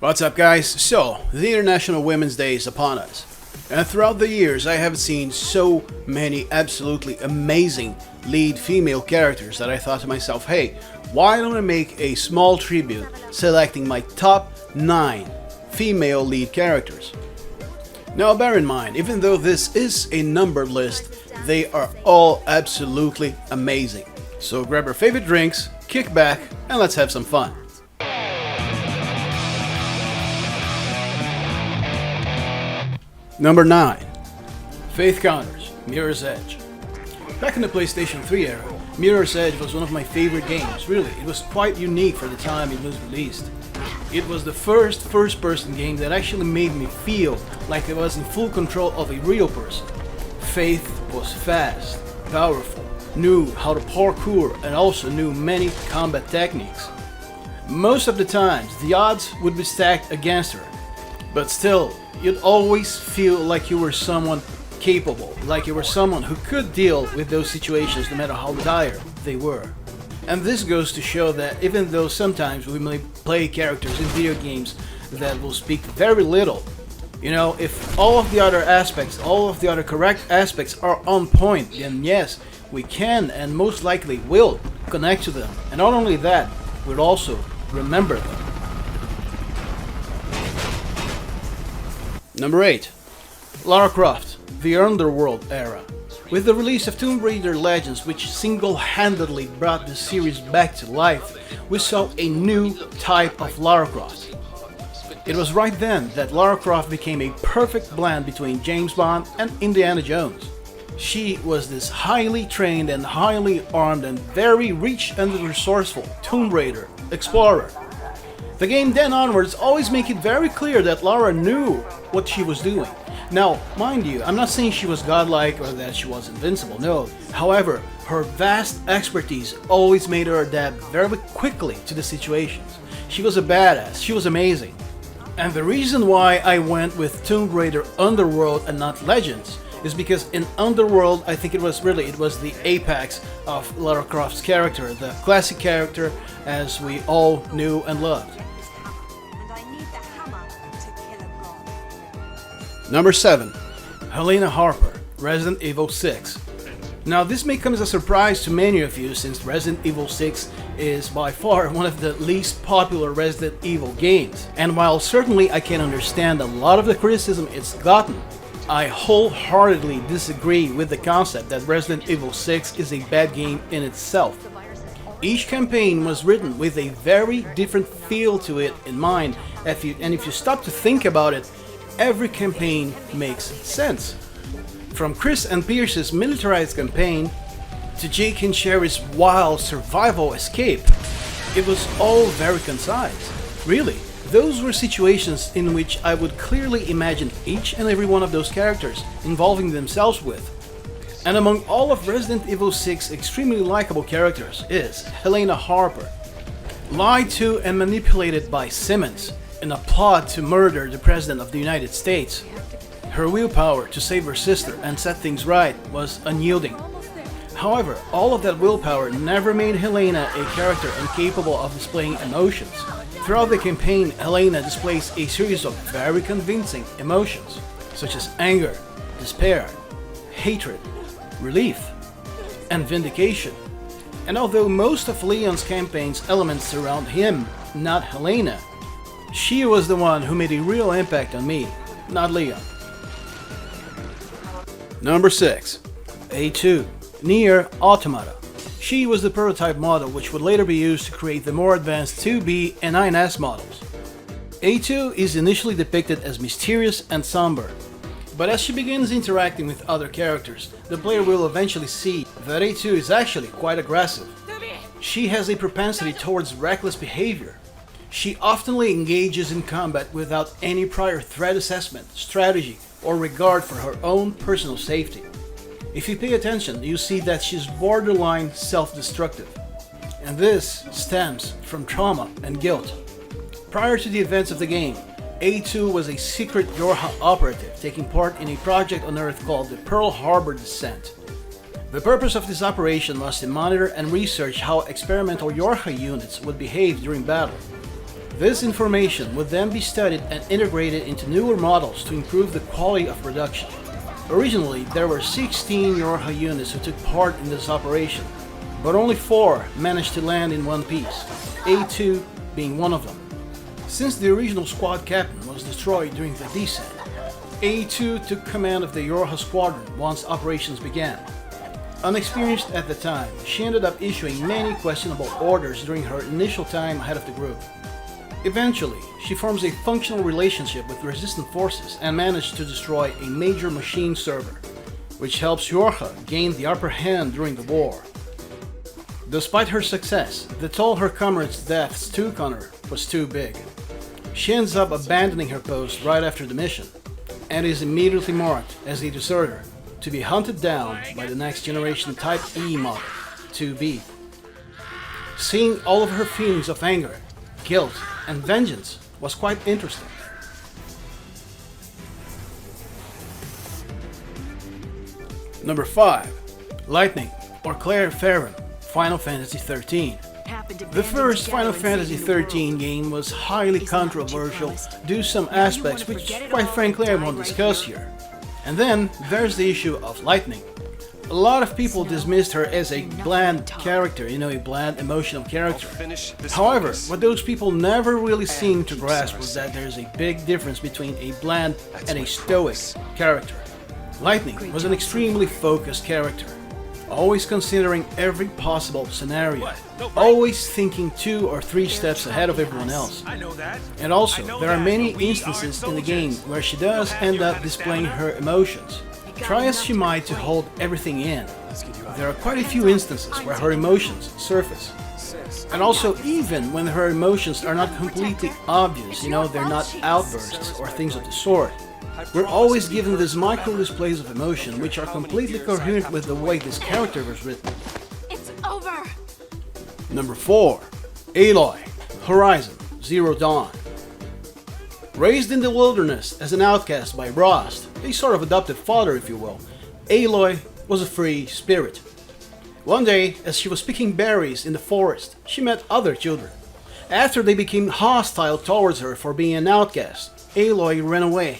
What's up, guys? So, the International Women's Day is upon us. And throughout the years, I have seen so many absolutely amazing lead female characters that I thought to myself, hey, why don't I make a small tribute selecting my top 9 female lead characters? Now, bear in mind, even though this is a numbered list, they are all absolutely amazing. So grab your favorite drinks, kick back, and let's have some fun. Number 9. Faith Counters, Mirror's Edge. Back in the PlayStation 3 era, Mirror's Edge was one of my favorite games. Really, it was quite unique for the time it was released. It was the first-person game that actually made me feel like I was in full control of a real person. Faith was fast, powerful, knew how to parkour, and also knew many combat techniques. Most of the times, the odds would be stacked against her, but still, you'd always feel like you were someone capable, like you were someone who could deal with those situations no matter how dire they were. And this goes to show that even though sometimes we may play characters in video games that will speak very little, you know, if all of the other aspects, all of the other correct aspects are on point, then yes, we can and most likely will connect to them. And not only that, we'll also remember them. Number 8. Lara Croft, the Underworld era. With the release of Tomb Raider Legends, which single-handedly brought the series back to life, we saw a new type of Lara Croft. It was right then that Lara Croft became a perfect blend between James Bond and Indiana Jones. She was this highly trained and highly armed and very rich and resourceful Tomb Raider explorer. The game then onwards always make it very clear that Lara knew what she was doing. Now, mind you, I'm not saying she was godlike or that she was invincible, no. However, her vast expertise always made her adapt very quickly to the situations. She was a badass, she was amazing. And the reason why I went with Tomb Raider Underworld and not Legends is because in Underworld, I think it was the apex of Lara Croft's character, the classic character as we all knew and loved. Number 7. Helena Harper, Resident Evil 6. Now this may come as a surprise to many of you since Resident Evil 6 is by far one of the least popular Resident Evil games. And while certainly I can understand a lot of the criticism it's gotten, I wholeheartedly disagree with the concept that Resident Evil 6 is a bad game in itself. Each campaign was written with a very different feel to it in mind, and if you stop to think about it, every campaign makes sense. From Chris and Pierce's militarized campaign to Jake and Sherry's wild survival escape, it was all very concise. Really, those were situations in which I would clearly imagine each and every one of those characters involving themselves with. And among all of Resident Evil 6's extremely likable characters is Helena Harper. Lied to and manipulated by Simmons in a plot to murder the President of the United States. Her willpower to save her sister and set things right was unyielding. However, all of that willpower never made Helena a character incapable of displaying emotions. Throughout the campaign, Helena displays a series of very convincing emotions, such as anger, despair, hatred, relief, and vindication. And although most of Leon's campaign's elements surround him, not Helena, she was the one who made a real impact on me, not Leon. Number 6. A2. Near Automata. She was the prototype model which would later be used to create the more advanced 2B and 9S models. A2 is initially depicted as mysterious and somber, but as she begins interacting with other characters, the player will eventually see that A2 is actually quite aggressive. She has a propensity towards reckless behavior. She oftenly engages in combat without any prior threat assessment, strategy, or regard for her own personal safety. If you pay attention, you see that she's borderline self-destructive. And this stems from trauma and guilt. Prior to the events of the game, A2 was a secret Yorha operative taking part in a project on Earth called the Pearl Harbor Descent. The purpose of this operation was to monitor and research how experimental Yorha units would behave during battle. This information would then be studied and integrated into newer models to improve the quality of production. Originally, there were 16 Yorha units who took part in this operation, but only 4 managed to land in one piece, A2 being one of them. Since the original squad captain was destroyed during the descent, A2 took command of the Yorha squadron once operations began. Unexperienced at the time, she ended up issuing many questionable orders during her initial time ahead of the group. Eventually, she forms a functional relationship with resistant forces and manages to destroy a major machine server, which helps Yorha gain the upper hand during the war. Despite her success, the toll her comrades' deaths took on her was too big. She ends up abandoning her post right after the mission, and is immediately marked as a deserter to be hunted down by the next generation Type E model, 2B. Seeing all of her feelings of anger, guilt, and vengeance was quite interesting. Number 5. Lightning, or Claire Farron, Final Fantasy XIII. The first Final Fantasy XIII game was highly controversial due to some aspects which, quite frankly, I won't discuss here. And then there's the issue of Lightning. A lot of people dismissed her as a bland character, a bland emotional character. However, what those people never really seemed to grasp was that there's a big difference between a bland and a stoic character. Lightning was an extremely focused character, always considering every possible scenario, always thinking 2 or 3 steps ahead of everyone else. And also, there are many instances in the game where she does end up displaying her emotions. Try as she might to hold everything in, there are quite a few instances where her emotions surface. And also, even when her emotions are not completely obvious, they're not outbursts or things of the sort, we're always given these micro displays of emotion which are completely coherent with the way this character was written. It's over! Number 4. Eloy, Horizon Zero Dawn. Raised in the wilderness as an outcast by Rost, a sort of adopted father if you will, Eloy was a free spirit. One day, as she was picking berries in the forest, she met other children. After they became hostile towards her for being an outcast, Eloy ran away.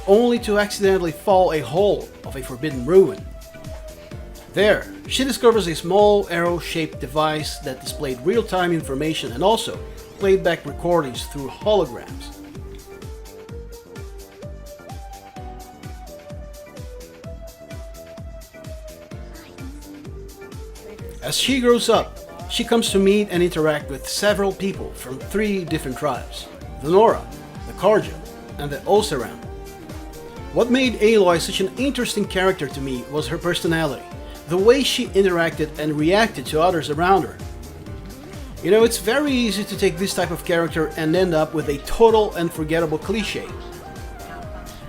Only to accidentally fall a hole of a forbidden ruin. There, she discovers a small arrow-shaped device that displayed real-time information and also played back recordings through holograms. As she grows up, she comes to meet and interact with several people from 3 different tribes: the Nora, the Karja, and the Oseram. What made Aloy such an interesting character to me was her personality, the way she interacted and reacted to others around her. It's very easy to take this type of character and end up with a total and forgettable cliché.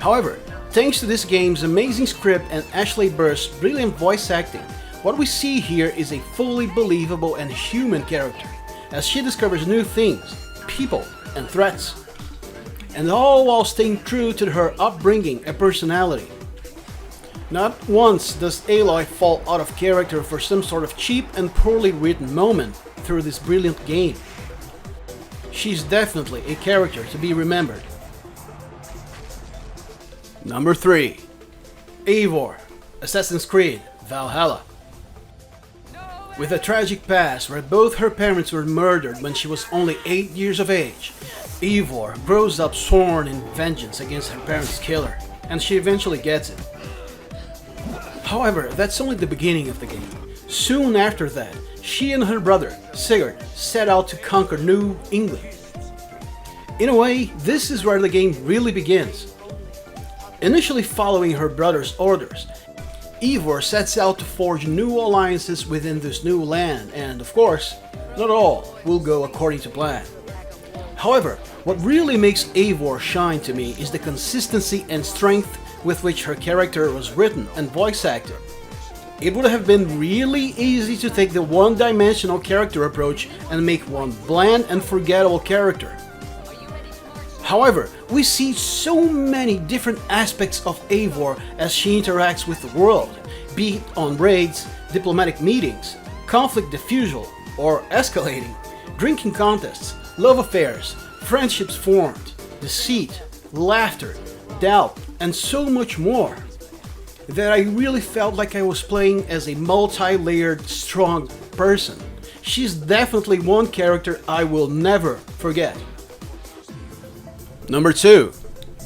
However, thanks to this game's amazing script and Ashley Burst's brilliant voice acting, what we see here is a fully believable and human character, as she discovers new things, people, and threats. And all while staying true to her upbringing and personality. Not once does Aloy fall out of character for some sort of cheap and poorly written moment through this brilliant game. She's definitely a character to be remembered. Number 3. Ivor, Assassin's Creed Valhalla. With a tragic past where both her parents were murdered when she was only 8 years of age, Ivor grows up sworn in vengeance against her parents' killer, and she eventually gets it. However, that's only the beginning of the game. Soon after that, she and her brother, Sigurd, set out to conquer New England. In a way, this is where the game really begins. Initially following her brother's orders, Ivor sets out to forge new alliances within this new land, and of course, not all will go according to plan. However, what really makes Ivor shine to me is the consistency and strength with which her character was written and voice acted. It would have been really easy to take the one-dimensional character approach and make one bland and forgettable character. However, we see so many different aspects of Eivor as she interacts with the world, be it on raids, diplomatic meetings, conflict diffusal or escalating, drinking contests, love affairs, friendships formed, deceit, laughter, doubt, and so much more, that I really felt like I was playing as a multi-layered, strong person. She's definitely one character I will never forget. Number 2.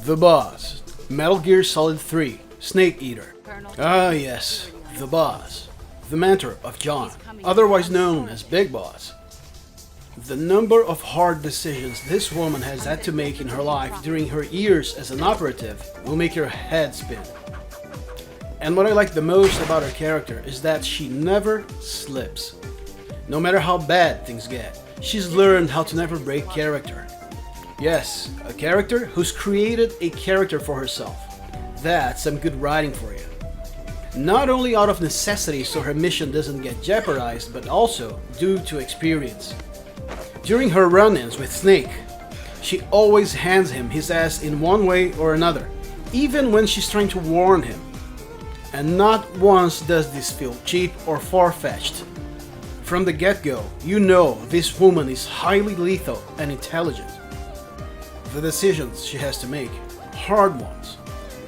The Boss. Metal Gear Solid 3. Snake Eater. Ah yes, the Boss. The mentor of John, otherwise known as Big Boss. The number of hard decisions this woman has had to make in her life during her years as an operative will make your head spin. And what I like the most about her character is that she never slips. No matter how bad things get, she's learned how to never break character. Yes, a character who's created a character for herself. That's some good writing for you. Not only out of necessity so her mission doesn't get jeopardized, but also due to experience. During her run-ins with Snake, she always hands him his ass in one way or another, even when she's trying to warn him. And not once does this feel cheap or far-fetched. From the get-go, you know this woman is highly lethal and intelligent. The decisions she has to make, hard ones.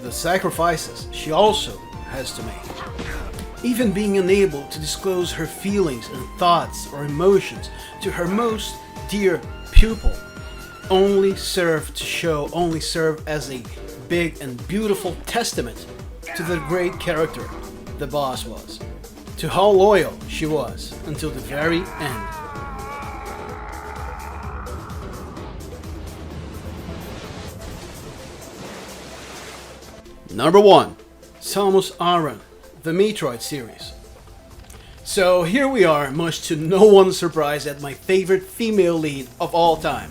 The sacrifices she also has to make. Even being unable to disclose her feelings and thoughts or emotions to her most dear pupil only serve as a big and beautiful testament to the great character the Boss was, to how loyal she was until the very end. Number 1. Samus Aran, the Metroid series. So here we are, much to no one's surprise, at my favorite female lead of all time.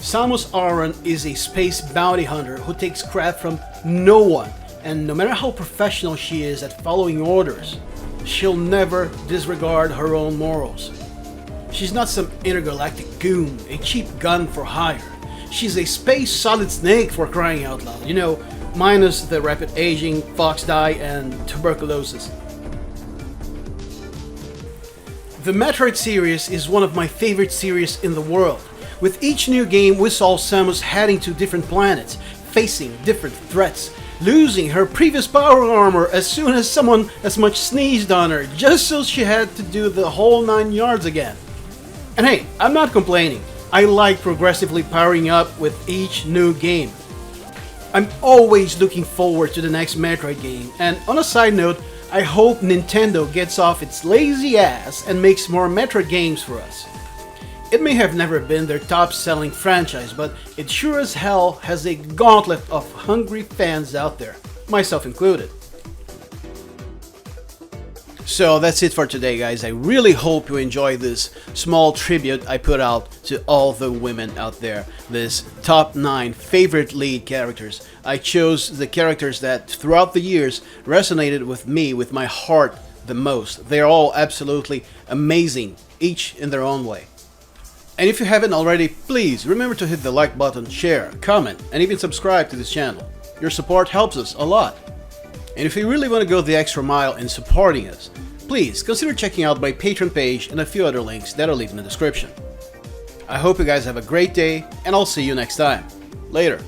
Samus Aran is a space bounty hunter who takes crap from no one, and no matter how professional she is at following orders, she'll never disregard her own morals. She's not some intergalactic goon, a cheap gun for hire. She's a space Solid Snake, for crying out loud, you know, minus the rapid aging, fox die, and tuberculosis. The Metroid series is one of my favorite series in the world. With each new game, we saw Samus heading to different planets, facing different threats, losing her previous power armor as soon as someone as much sneezed on her, just so she had to do the whole 9 yards again. And hey, I'm not complaining. I like progressively powering up with each new game. I'm always looking forward to the next Metroid game, and on a side note, I hope Nintendo gets off its lazy ass and makes more Metroid games for us. It may have never been their top-selling franchise, but it sure as hell has a gauntlet of hungry fans out there, myself included. So that's it for today, guys. I really hope you enjoyed this small tribute I put out to all the women out there. This top 9 favorite lead characters. I chose the characters that throughout the years resonated with me, with my heart the most. They're all absolutely amazing, each in their own way. And if you haven't already, please remember to hit the like button, share, comment, and even subscribe to this channel. Your support helps us a lot. And if you really want to go the extra mile in supporting us, please consider checking out my Patreon page and a few other links that I'll leave in the description. I hope you guys have a great day, and I'll see you next time. Later.